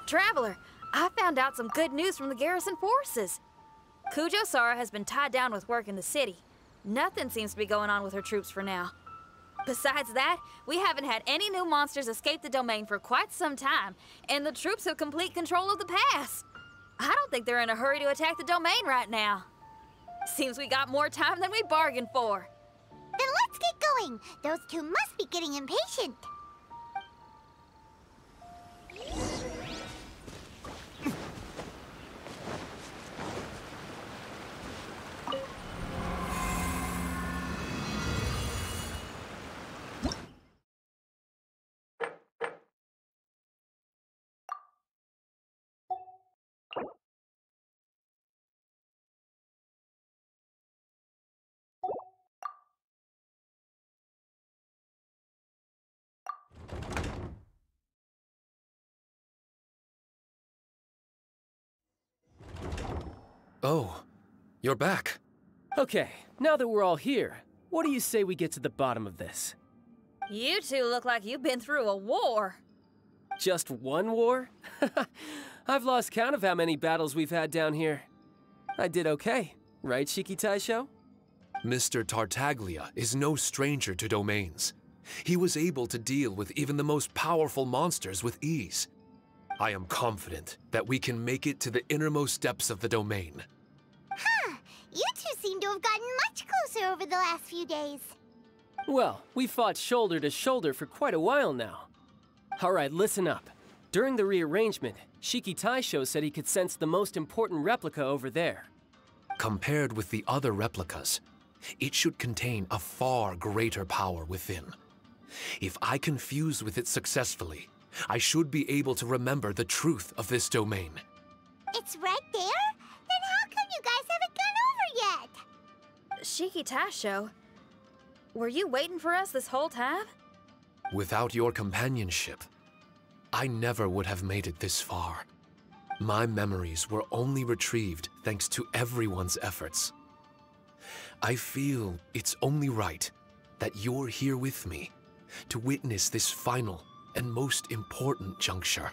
Traveler, I found out some good news from the garrison forces. Kujo-Sara has been tied down with work in the city. Nothing seems to be going on with her troops for now. Besides that, we haven't had any new monsters escape the domain for quite some time, and the troops have complete control of the pass. I don't think they're in a hurry to attack the domain right now. Seems we got more time than we bargained for. Then let's get going. Those two must be getting impatient. Oh, you're back. Okay, now that we're all here, what do you say we get to the bottom of this? You two look like you've been through a war. Just one war? I've lost count of how many battles we've had down here. I did okay, right, Shiki Taisho? Mr. Tartaglia is no stranger to domains. He was able to deal with even the most powerful monsters with ease. I am confident that we can make it to the innermost depths of the domain. Huh. You two seem to have gotten much closer over the last few days. Well, we fought shoulder to shoulder for quite a while now. All right, listen up. During the rearrangement, Shiki Taisho said he could sense the most important replica over there. Compared with the other replicas, it should contain a far greater power within. If I can fuse with it successfully, I should be able to remember the truth of this domain. It's right there? Then how come you guys haven't gone over yet? Shiki Taisho, were you waiting for us this whole time? Without your companionship, I never would have made it this far. My memories were only retrieved thanks to everyone's efforts. I feel it's only right that you're here with me to witness this final and most important juncture.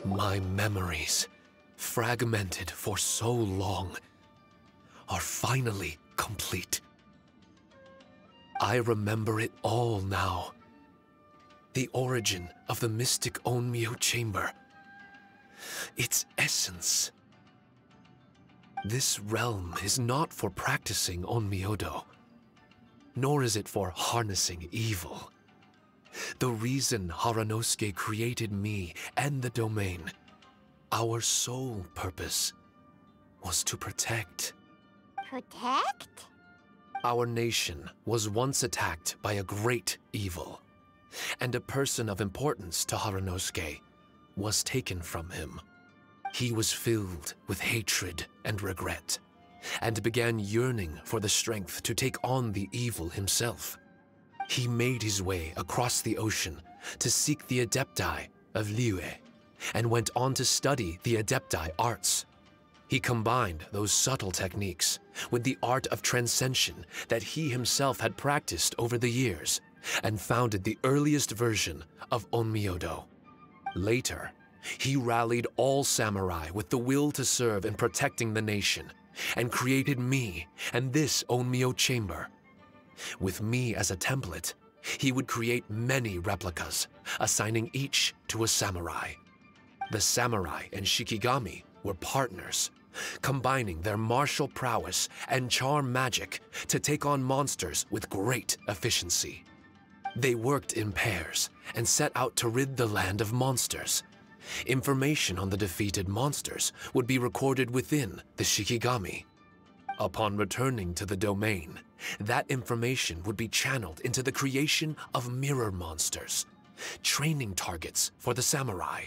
My memories, fragmented for so long, are finally complete. I remember it all now. The origin of the mystic Onmyo chamber. Its essence. This realm is not for practicing Onmyodo, nor is it for harnessing evil. The reason Haranosuke created me and the domain, our sole purpose, was to protect. Protect? Our nation was once attacked by a great evil, and a person of importance to Haranosuke was taken from him. He was filled with hatred and regret, and began yearning for the strength to take on the evil himself. He made his way across the ocean to seek the Adepti of Liyue, and went on to study the Adepti arts. He combined those subtle techniques with the art of transcension that he himself had practiced over the years, and founded the earliest version of Onmyodo. Later, he rallied all samurai with the will to serve in protecting the nation, and created me and this Onmyo chamber. With me as a template, he would create many replicas, assigning each to a samurai. The samurai and Shikigami were partners, combining their martial prowess and charm magic to take on monsters with great efficiency. They worked in pairs and set out to rid the land of monsters. Information on the defeated monsters would be recorded within the Shikigami. Upon returning to the domain, that information would be channeled into the creation of mirror monsters, training targets for the samurai.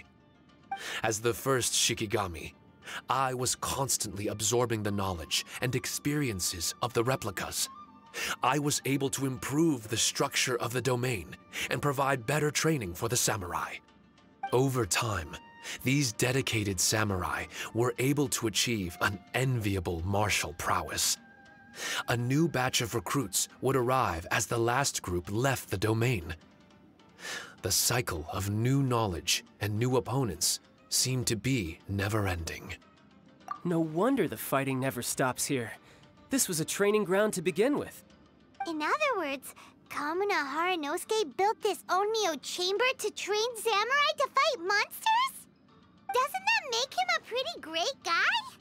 As the first Shikigami, I was constantly absorbing the knowledge and experiences of the replicas. I was able to improve the structure of the domain and provide better training for the samurai. Over time, these dedicated samurai were able to achieve an enviable martial prowess. A new batch of recruits would arrive as the last group left the domain. The cycle of new knowledge and new opponents seemed to be never-ending. No wonder the fighting never stops here. This was a training ground to begin with. In other words, Kamuna Haranosuke built this Onmyo chamber to train samurai to fight monsters? Doesn't that make him a pretty great guy?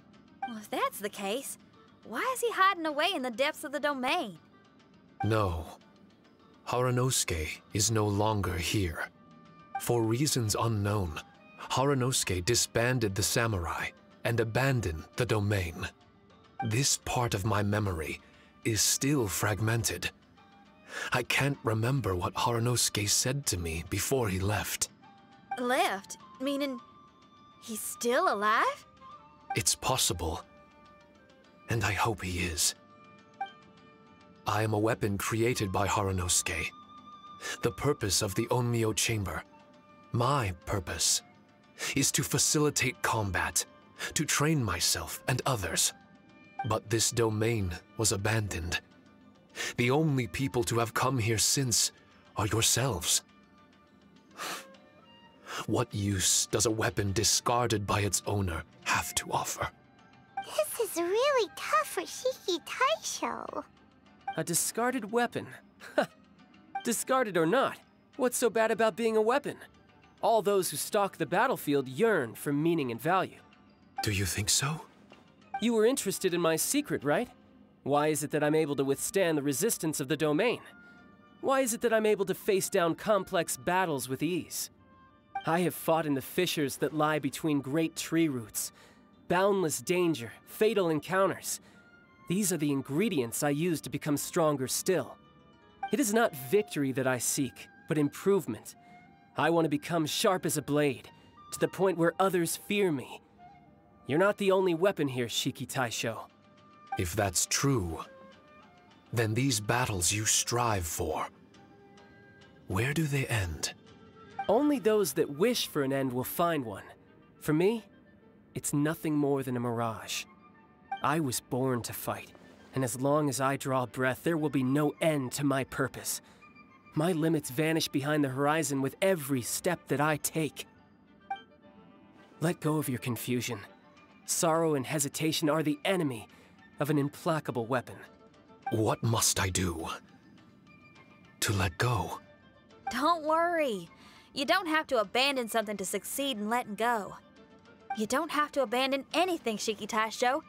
Well, if that's the case, why is he hiding away in the depths of the domain? No. Haranosuke is no longer here. For reasons unknown, Haranosuke disbanded the samurai and abandoned the domain. This part of my memory is still fragmented. I can't remember what Haranosuke said to me before he left. Left? Meaning, he's still alive? It's possible, and I hope he is. I am a weapon created by Haranosuke. The purpose of the Onmyo chamber, my purpose, is to facilitate combat, to train myself and others. But this domain was abandoned. The only people to have come here since are yourselves. What use does a weapon discarded by its owner have to offer? This is really tough for Shiki Taisho. A discarded weapon. Discarded or not, what's so bad about being a weapon? All those who stalk the battlefield yearn for meaning and value. Do you think so? You were interested in my secret, right? Why is it that I'm able to withstand the resistance of the domain? Why is it that I'm able to face down complex battles with ease? I have fought in the fissures that lie between great tree roots. Boundless danger, fatal encounters. These are the ingredients I use to become stronger still. It is not victory that I seek, but improvement. I want to become sharp as a blade, to the point where others fear me. You're not the only weapon here, Shiki Taisho. If that's true, then these battles you strive for, where do they end? Only those that wish for an end will find one. For me, it's nothing more than a mirage. I was born to fight, and as long as I draw breath, there will be no end to my purpose. My limits vanish behind the horizon with every step that I take. Let go of your confusion. Sorrow and hesitation are the enemy of an implacable weapon. What must I do to let go? Don't worry. You don't have to abandon something to succeed in letting go. You don't have to abandon anything, Shiki Taisho.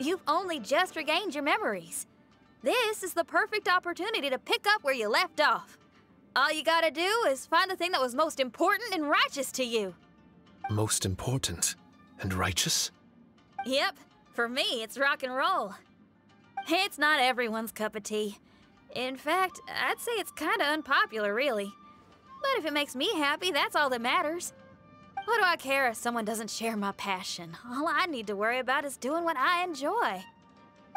You've only just regained your memories. This is the perfect opportunity to pick up where you left off. All you gotta do is find the thing that was most important and righteous to you. Most important and righteous? Yep, for me, it's rock and roll. It's not everyone's cup of tea. In fact, I'd say it's kinda unpopular, really. But if it makes me happy, that's all that matters. What do I care if someone doesn't share my passion? All I need to worry about is doing what I enjoy.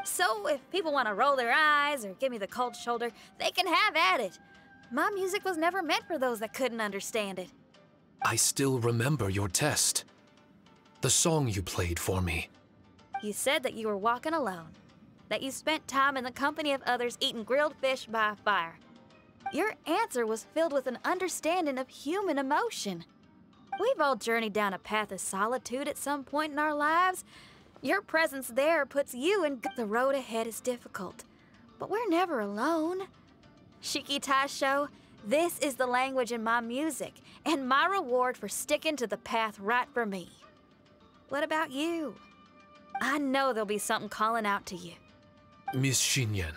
So if people want to roll their eyes or give me the cold shoulder, they can have at it. My music was never meant for those that couldn't understand it. I still remember your test. The song you played for me. You said that you were walking alone, that you spent time in the company of others eating grilled fish by a fire. Your answer was filled with an understanding of human emotion. We've all journeyed down a path of solitude at some point in our lives. Your presence there puts you in the road ahead is difficult. But we're never alone. Shiki Taisho, this is the language in my music, and my reward for sticking to the path right for me. What about you? I know there'll be something calling out to you. Miss Xinyan,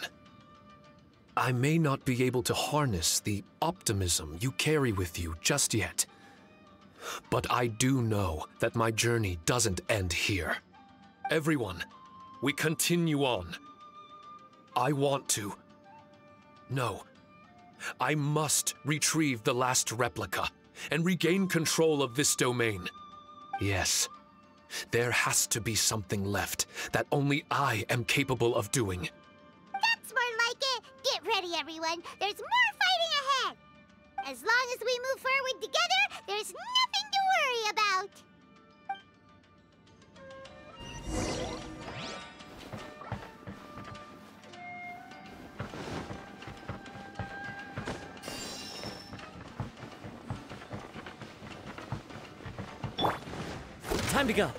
I may not be able to harness the optimism you carry with you just yet. But I do know that my journey doesn't end here. Everyone, we continue on. I want to. No. I must retrieve the last replica and regain control of this domain. Yes. There has to be something left that only I am capable of doing. That's more like it. Get ready, everyone. There's more fighting ahead. As long as we move forward together, there's nothing to worry about. Time to go.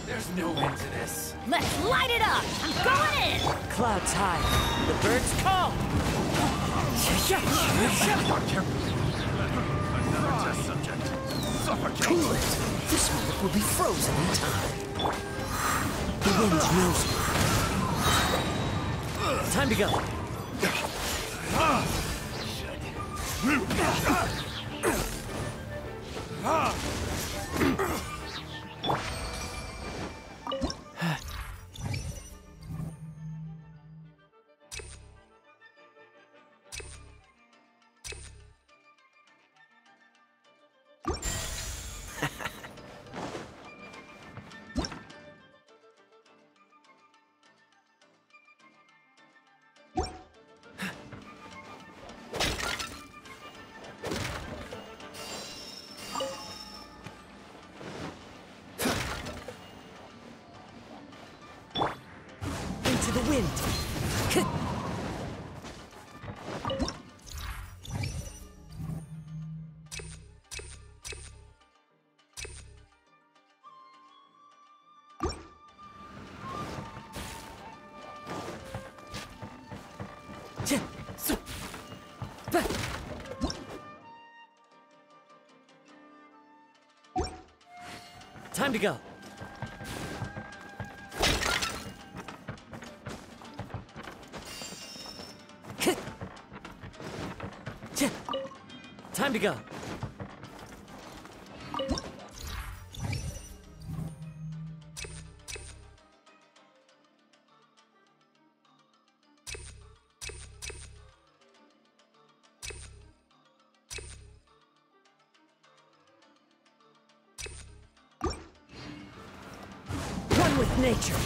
There's no end to this. Let's light it up! I'm going in! Clouds high. The birds call. Another test subject. Suffocate. Cool it. This moment will be frozen in time. The wind knows me. Time to go. Into the wind. Time to go. Time to go. One with nature.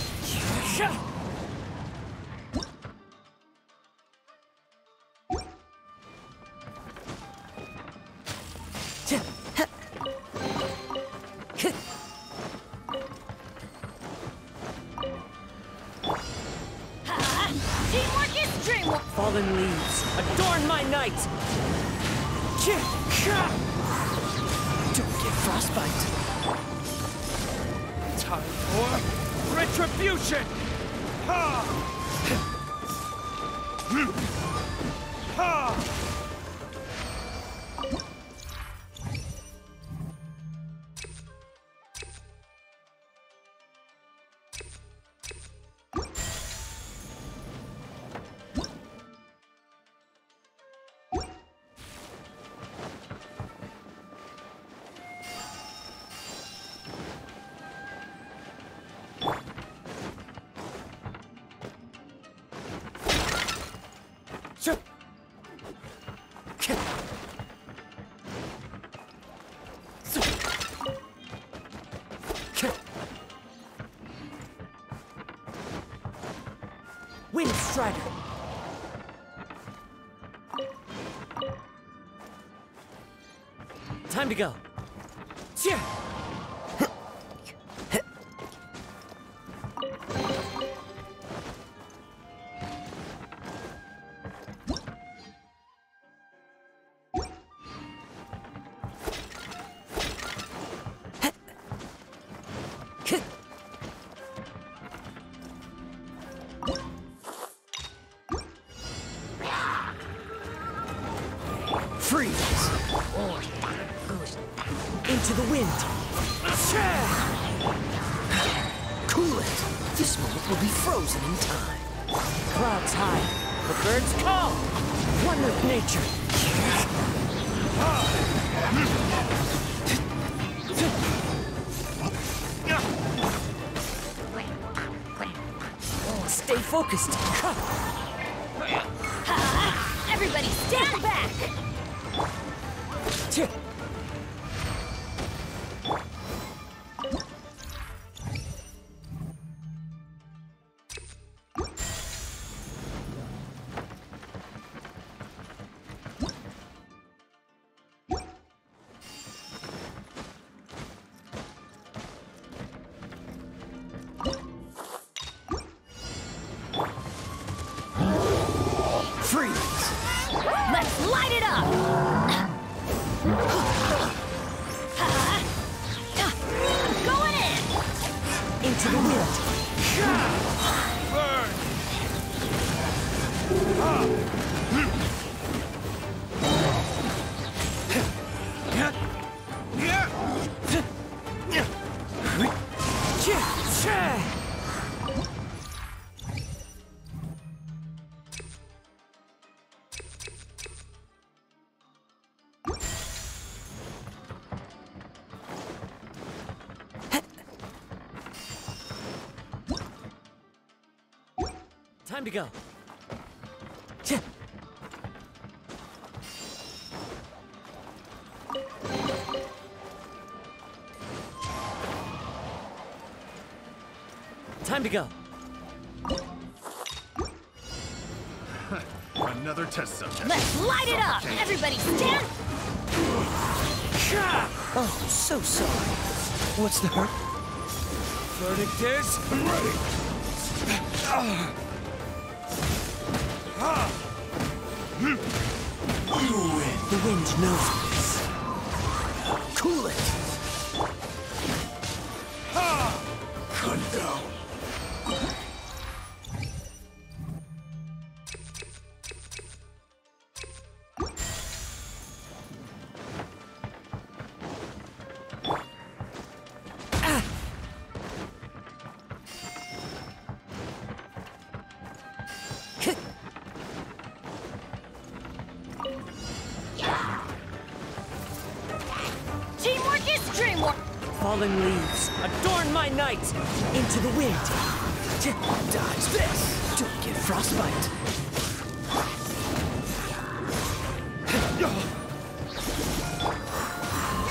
Teamwork is dreamwork! Fallen leaves, adorn my night! Don't get frostbite. Time for retribution! Ha! Ha! Wind Strider. Time to go. Freeze. Into the wind. Cool it. This moment will be frozen in time. Clouds high. The birds call. One with nature. Stay focused. Everybody stand back! Into the wind. Burn! Time to go. Time to go. Another test subject. Let's light it up! Everybody stand! Oh, so sorry. What's the hurt? Verdict is... I'm ready. The wind knows this. Cool it. Cut down. Teamwork is dreamwork! Fallen leaves, adorn my night! Into the wind. Dodge this. Don't get frostbite.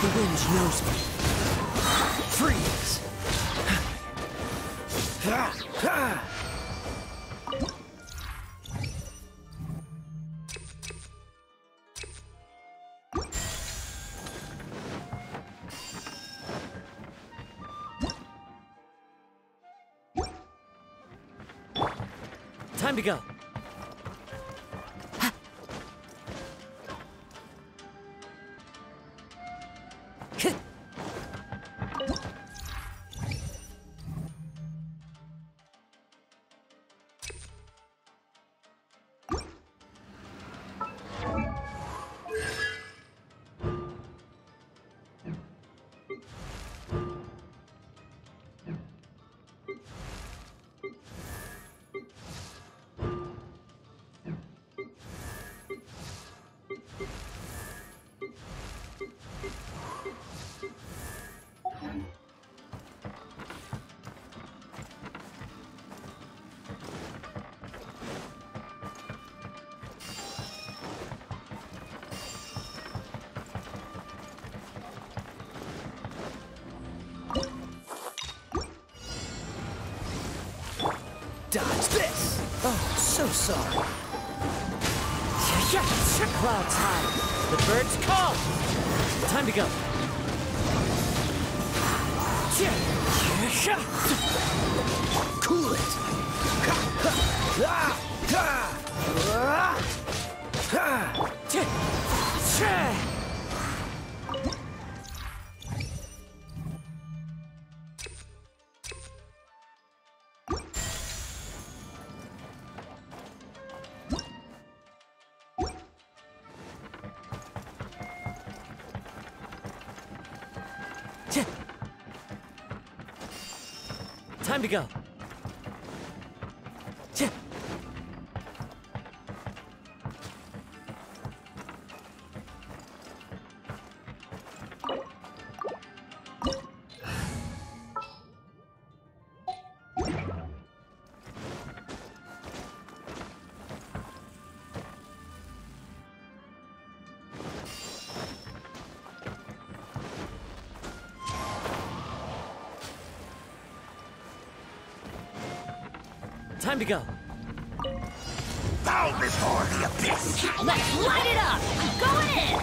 The wind knows me. Freeze. Time to go. Dodge this. Oh, so sorry. Clouds high. The birds call. Time to go. Cool it. Time to go. Time to go. Bow before the abyss! Let's light it up! I'm going in!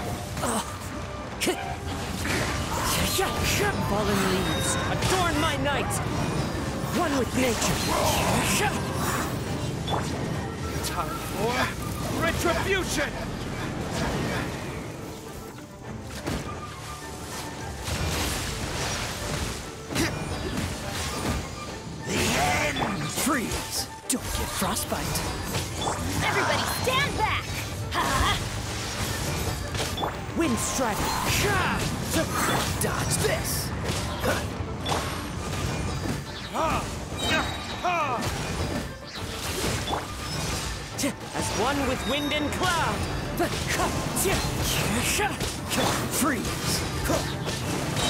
Fallen leaves, adorn my night! One with nature. Time for retribution! frostbite. Everybody stand back! Ha! Wind strike. Dodge this. As one with wind and cloud. Freeze.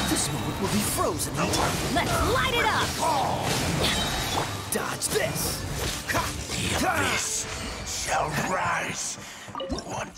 This moment will be frozen in time. Let's light it up! Dodge this. The abyss shall rise. One.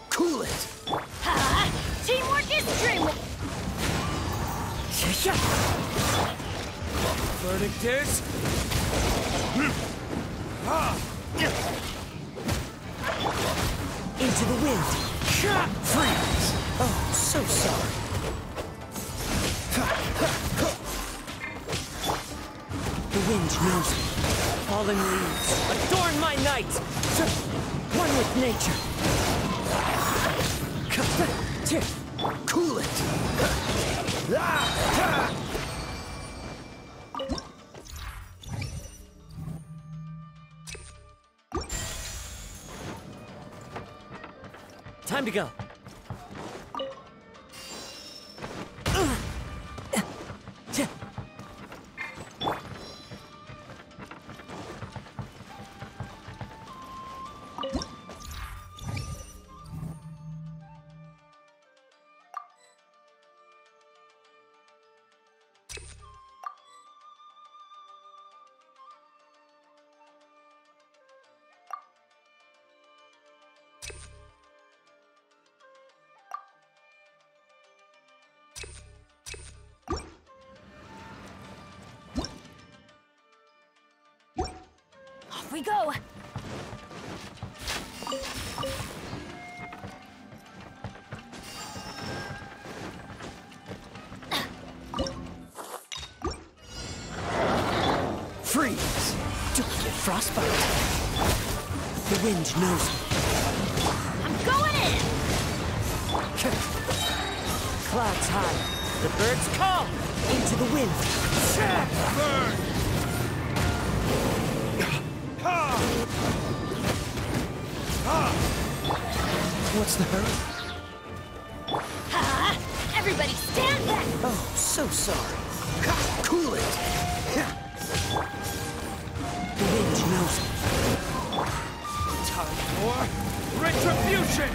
Cool it. Ha! Teamwork is dreamwork! Verdict is... Into the wind. Freeze. Oh, so sorry. The wind knows me. Fallen leaves, adorn my night! One with nature. Cool it. Time to go. Off we go! Freeze. Don't get frostbite. The wind knows me. I'm going in! Clouds high. The birds call! Into the wind. Burn! What's the hurry? Ha! Everybody stand back! Oh, so sorry. Cool it. The wind knows me. Time for retribution!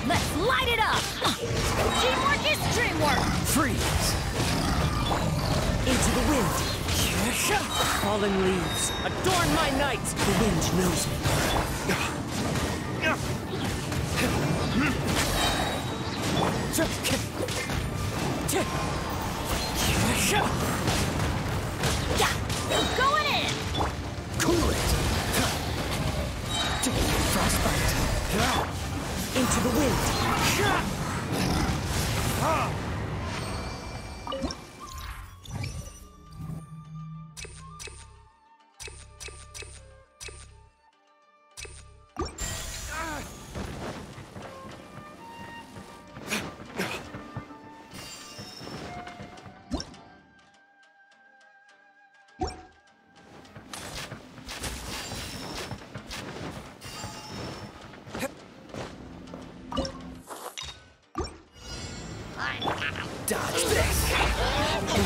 Let's light it up! Teamwork is dreamwork! Freeze. Into the wind. Fallen leaves, adorn my night! The wind knows me. Going in! Cool it. Frostbite. Into the wind.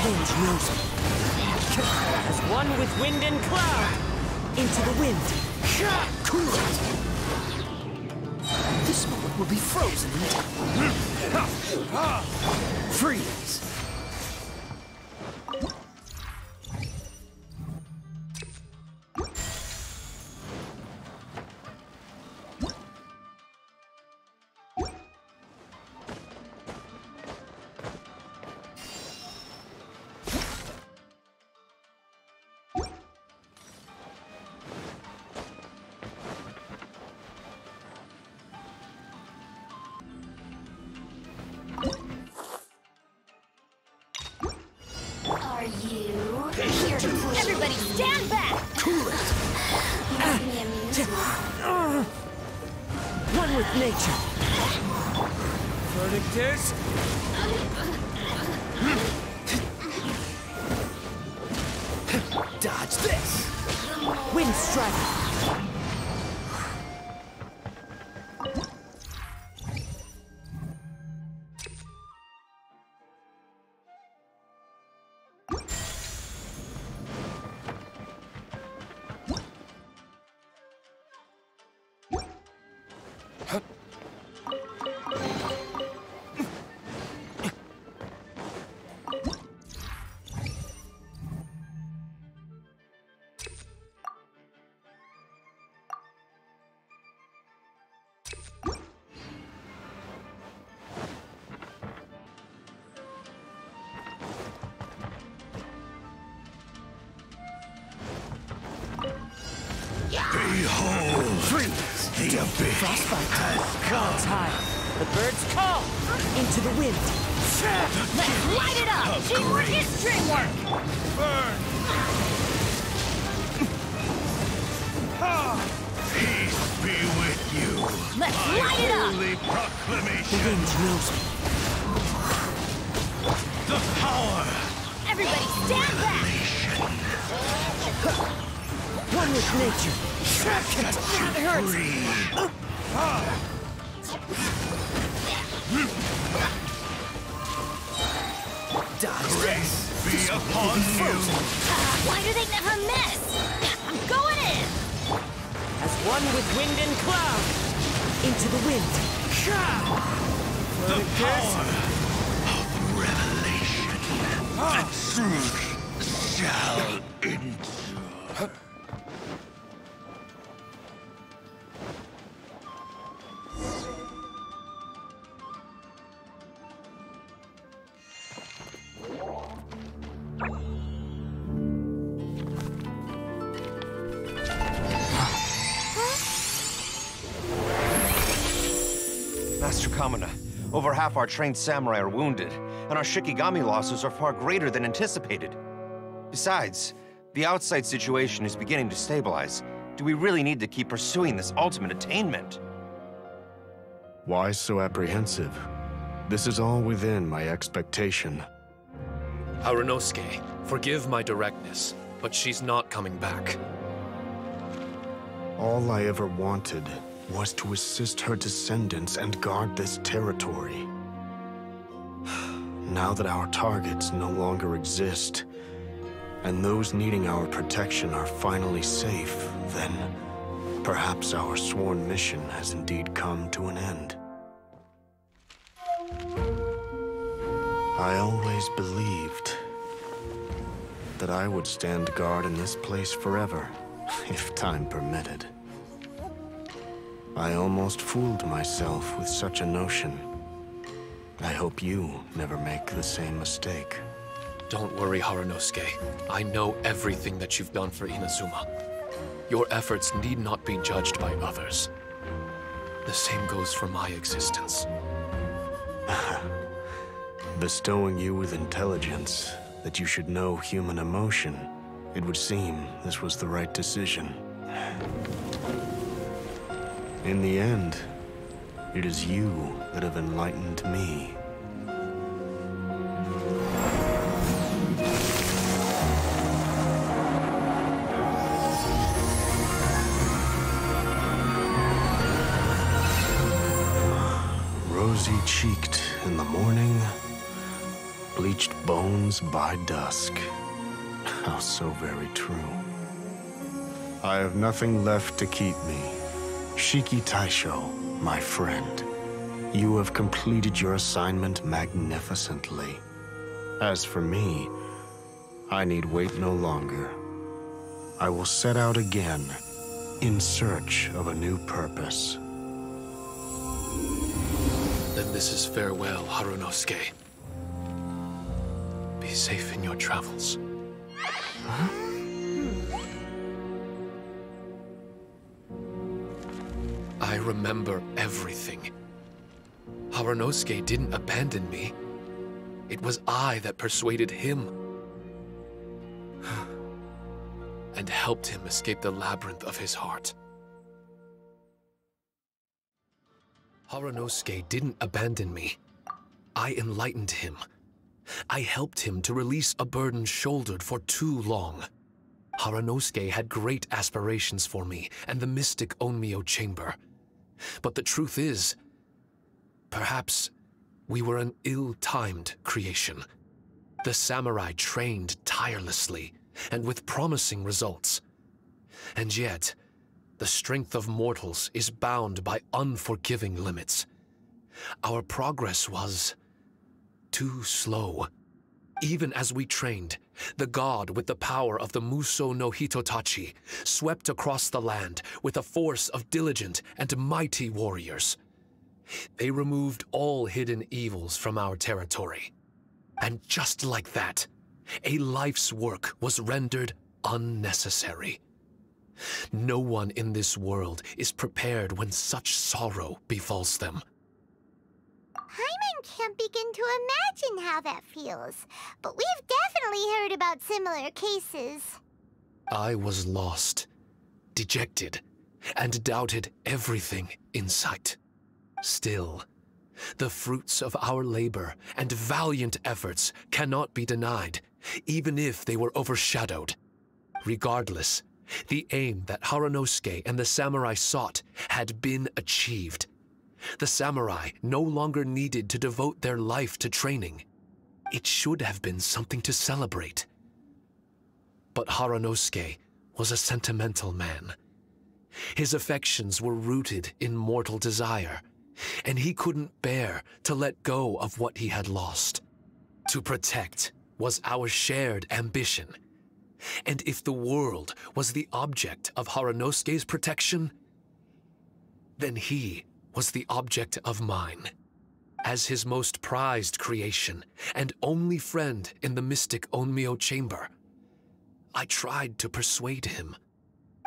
wind knows me. As one with wind and cloud. Into the wind. Cool it. This moment will be frozen in time. Freeze. Everybody stand back! Cool it. One with nature. Verdict is... Dodge this. Wind strike. Behold! Freeze. The abyss Frostbite. has Clouds come. high. The birds call. Into the wind. Let's light it up! Teamwork is stringwork! Burn! Peace be with you. Let's My light it up! holy The proclamation. wind knows me. The power. Everybody stand back! One with nature. That hurts. Dodge Grace this. be upon you. Why do they never miss? I'm going in! As one with wind and cloud. Into the wind. The power of revelation. The truth shall endure. Master Kamina, over half our trained samurai are wounded, and our Shikigami losses are far greater than anticipated. Besides, the outside situation is beginning to stabilize. Do we really need to keep pursuing this ultimate attainment? Why so apprehensive? This is all within my expectation. Harunosuke, forgive my directness, but she's not coming back. All I ever wanted was to assist her descendants and guard this territory. Now that our targets no longer exist, and those needing our protection are finally safe, then perhaps our sworn mission has indeed come to an end. I always believed that I would stand guard in this place forever, if time permitted. I almost fooled myself with such a notion. I hope you never make the same mistake. Don't worry, Harunosuke. I know everything that you've done for Inazuma. Your efforts need not be judged by others. The same goes for my existence. Bestowing you with intelligence, that you should know human emotion, it would seem this was the right decision. In the end, it is you that have enlightened me. Rosy-cheeked in the morning, bleached bones by dusk. How so very true. I have nothing left to keep me. Shiki Taisho, my friend, you have completed your assignment magnificently. As for me, I need wait no longer. I will set out again in search of a new purpose. Then this is farewell, Harunosuke. Be safe in your travels. Huh? I remember everything. Harunosuke didn't abandon me. It was I that persuaded him and helped him escape the labyrinth of his heart. Harunosuke didn't abandon me. I enlightened him. I helped him to release a burden shouldered for too long. Harunosuke had great aspirations for me and the mystic Onmyo chamber. But the truth is, perhaps we were an ill-timed creation. The samurai trained tirelessly and with promising results. And yet, the strength of mortals is bound by unforgiving limits. Our progress was too slow. Even as we trained, the god with the power of the Muso no Hitotachi swept across the land with a force of diligent and mighty warriors. They removed all hidden evils from our territory. And just like that, a life's work was rendered unnecessary. No one in this world is prepared when such sorrow befalls them. Hyman can't begin to imagine how that feels, but we've definitely heard about similar cases. I was lost, dejected, and doubted everything in sight. Still, the fruits of our labor and valiant efforts cannot be denied, even if they were overshadowed. Regardless, the aim that Harunosuke and the samurai sought had been achieved. The samurai no longer needed to devote their life to training. It should have been something to celebrate. But Harunosuke was a sentimental man. His affections were rooted in mortal desire, and he couldn't bear to let go of what he had lost. To protect was our shared ambition. And if the world was the object of Harunosuke's protection, then he was the object of mine. As his most prized creation and only friend in the mystic Onmyo chamber, I tried to persuade him.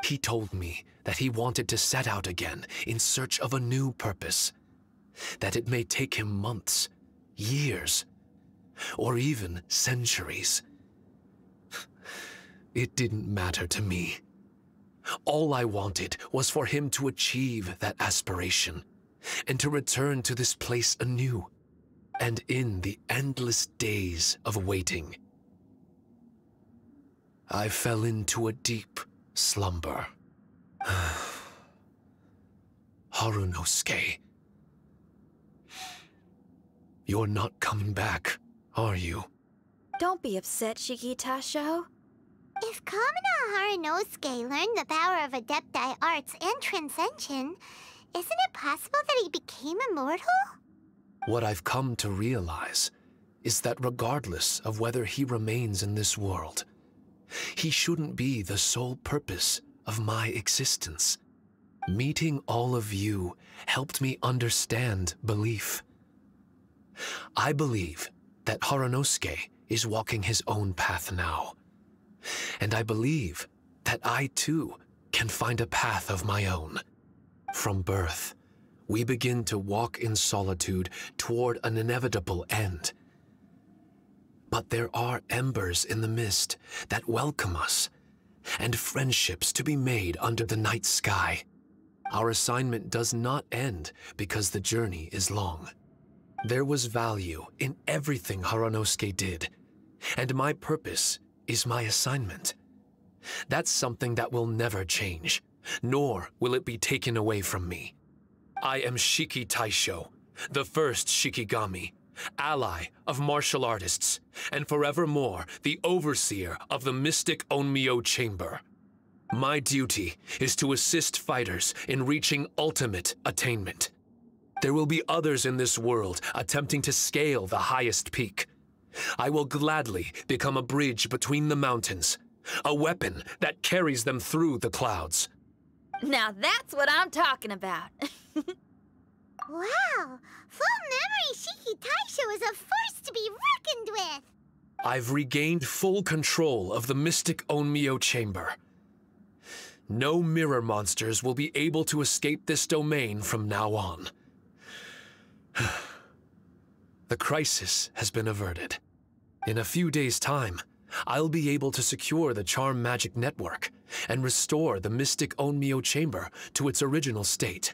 He told me that he wanted to set out again in search of a new purpose, that it may take him months, years, or even centuries. It didn't matter to me. All I wanted was for him to achieve that aspiration and to return to this place anew. And in the endless days of waiting, I fell into a deep slumber. Harunosuke, you're not coming back, are you? Don't be upset, Shiki Taisho. If Kamina Harunosuke learned the power of Adepti arts and Transcension, isn't it possible that he became immortal? What I've come to realize is that regardless of whether he remains in this world, he shouldn't be the sole purpose of my existence. Meeting all of you helped me understand belief. I believe that Harunosuke is walking his own path now. And I believe that I too can find a path of my own. From birth, we begin to walk in solitude toward an inevitable end. But there are embers in the mist that welcome us, and friendships to be made under the night sky. Our assignment does not end because the journey is long. There was value in everything Harunosuke did, and my purpose is my assignment. That's something that will never change, nor will it be taken away from me. I am Shiki Taisho, the first Shikigami, ally of martial artists, and forevermore the overseer of the mystic Onmyo Chamber. My duty is to assist fighters in reaching ultimate attainment. There will be others in this world attempting to scale the highest peak. I will gladly become a bridge between the mountains, a weapon that carries them through the clouds. Now that's what I'm talking about. Wow! Full memory Shiki Taisho is a force to be reckoned with! I've regained full control of the mystic Onmyo Chamber. No mirror monsters will be able to escape this domain from now on. The crisis has been averted. In a few days' time, I'll be able to secure the charm magic network and restore the mystic Onmyo Chamber to its original state.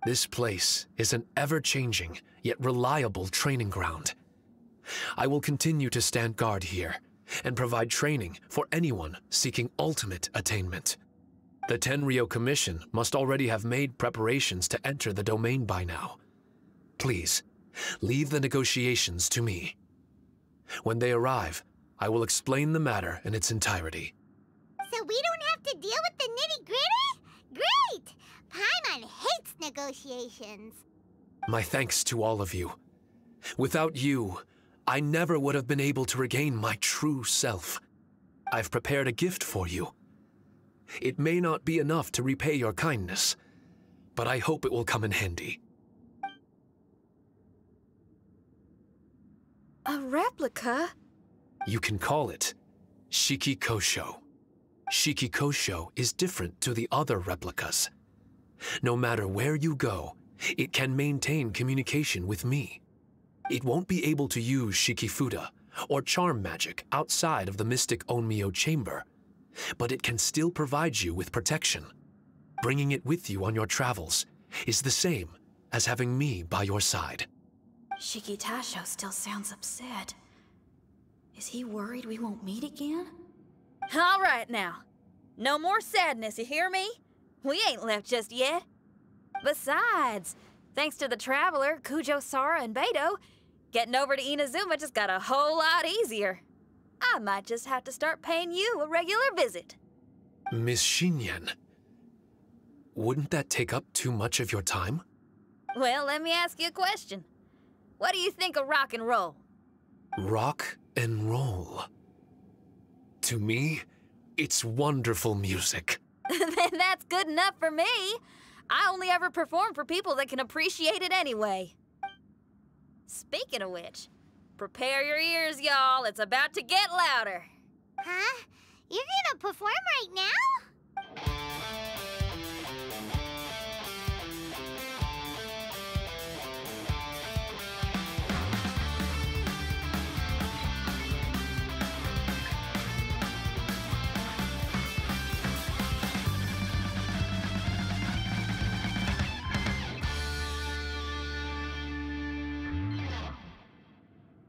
This place is an ever-changing, yet reliable training ground. I will continue to stand guard here and provide training for anyone seeking ultimate attainment. The Tenryo Commission must already have made preparations to enter the domain by now. Please, leave the negotiations to me. When they arrive, I will explain the matter in its entirety. So we don't have to deal with the nitty-gritty? Great! Paimon hates negotiations. My thanks to all of you. Without you, I never would have been able to regain my true self. I've prepared a gift for you. It may not be enough to repay your kindness, but I hope it will come in handy. A replica? You can call it Shiki Kosho. Shiki Kosho is different to the other replicas. No matter where you go, it can maintain communication with me. It won't be able to use Shikifuda or charm magic outside of the mystic Onmyo Chamber, but it can still provide you with protection. Bringing it with you on your travels is the same as having me by your side. Shiki Taisho still sounds upset. Is he worried we won't meet again? All right now. No more sadness, you hear me? We ain't left just yet. Besides, thanks to the Traveler, Kujo, Sara, and Beidou, getting over to Inazuma just got a whole lot easier. I might just have to start paying you a regular visit. Miss Xinyan, wouldn't that take up too much of your time? Well, let me ask you a question. What do you think of rock and roll? Rock and roll. To me, it's wonderful music. Then that's good enough for me. I only ever perform for people that can appreciate it anyway. Speaking of which, prepare your ears, y'all. It's about to get louder. Huh? You're gonna perform right now?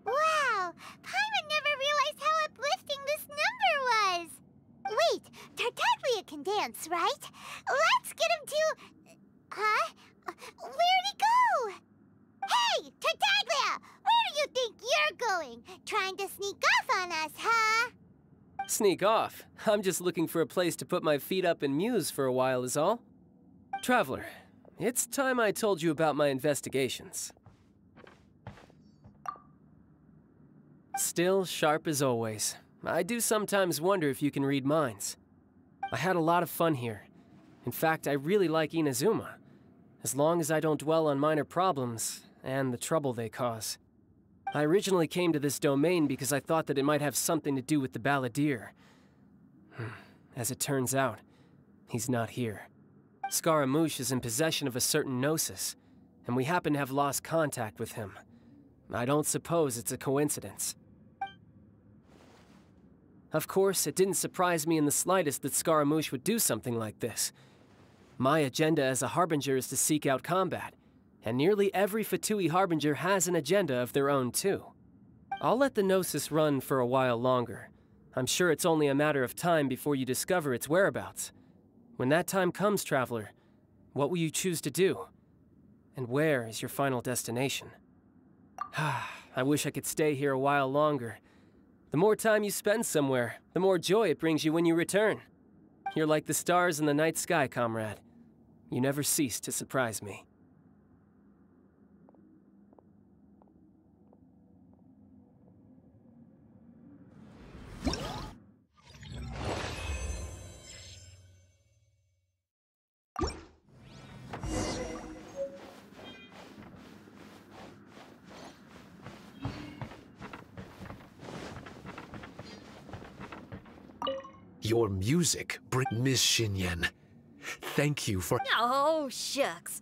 Wow! Paimon never realized how uplifting this number was! Wait, Tartaglia can dance, right? Let's get him to... Huh? Where'd he go? Hey, Tartaglia! Where do you think you're going? Trying to sneak off on us, huh? Sneak off? I'm just looking for a place to put my feet up and muse for a while is all. Traveler, it's time I told you about my investigations. Still sharp as always. I do sometimes wonder if you can read minds. I had a lot of fun here. In fact, I really like Inazuma, as long as I don't dwell on minor problems and the trouble they cause. I originally came to this domain because I thought that it might have something to do with the Balladeer. As it turns out, he's not here. Scaramouche is in possession of a certain gnosis, and we happen to have lost contact with him. I don't suppose it's a coincidence. Of course, it didn't surprise me in the slightest that Scaramouche would do something like this. My agenda as a Harbinger is to seek out combat, and nearly every Fatui Harbinger has an agenda of their own too. I'll let the Gnosis run for a while longer. I'm sure it's only a matter of time before you discover its whereabouts. When that time comes, Traveler, what will you choose to do? And where is your final destination? I wish I could stay here a while longer. The more time you spend somewhere, the more joy it brings you when you return. You're like the stars in the night sky, comrade. You never cease to surprise me. Your music bring Miss Xinyan. Thank you for— Oh, shucks.